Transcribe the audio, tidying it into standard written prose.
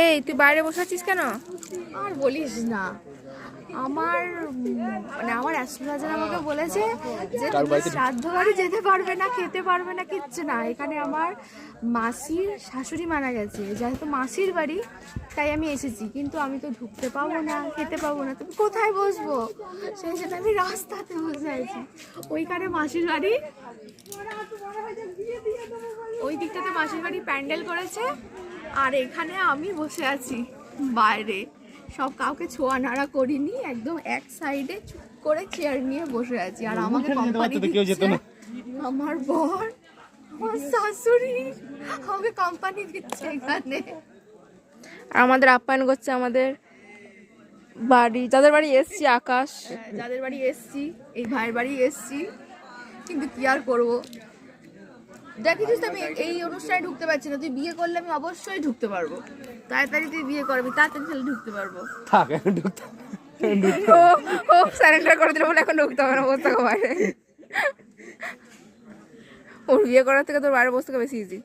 এই তুই বাইরে বসে আছিস কেন? আর বলিস না, আমার মানে আমার অ্যাস্ট্রোলজার আমাকে বলেছে যে তুমি শ্রাদ্ধ বাড়ি যেতে পারবে না, খেতে পারবে না, কিচ্ছু না। এখানে আমার মাসির শাশুড়ি মারা গেছে, যেহেতু মাসির বাড়ি তাই আমি এসেছি, কিন্তু আমি তো ঢুকতে পাবো না, খেতে পাবো না, তুমি কোথায় বসবো? সেই জন্য আমি রাস্তাতে বসে আছি। ওইখানে মাসির বাড়ি, ওই দিকটাতে মাসির বাড়ি প্যান্ডেল করেছে, আর এখানে আমি বসে আছি বাইরে। সব কাউকে ছোঁয়া নাড়া করিনি, একদম এক সাইডে চুপ করে চেয়ার নিয়ে বসে আছি। আর আমাকে কোম্পানি দিচ্ছে আমার বর, আমার শাশুড়ি আমাকে কোম্পানি দিচ্ছে এখানে। আর আমাদের আপ্যায়ন করছে আমাদের বাড়ি, যাদের বাড়ি এসছি, আকাশ। যাদের বাড়ি এসছি, এই ভাইয়ের বাড়ি এসছি, কিন্তু কি আর করবো। দেখিস তো আমি এই অনুষ্ঠানে ঢুকতে পারছি না, তুই বিয়ে করলে আমি অবশ্যই ঢুকতে পারবো। তাড়াতাড়ি তুই বিয়ে করবি, তাড়াতাড়ি তাহলে ঢুকতে পারবো। থাক এখন ঢুকতে ও স্যারেন্ডার করে দিল বলে এখন ঢুকতে হবে না, বসতে হবে বাইরে। ওর বিয়ে করার থেকে তোর বাইরে বসতে বেশি ইজি।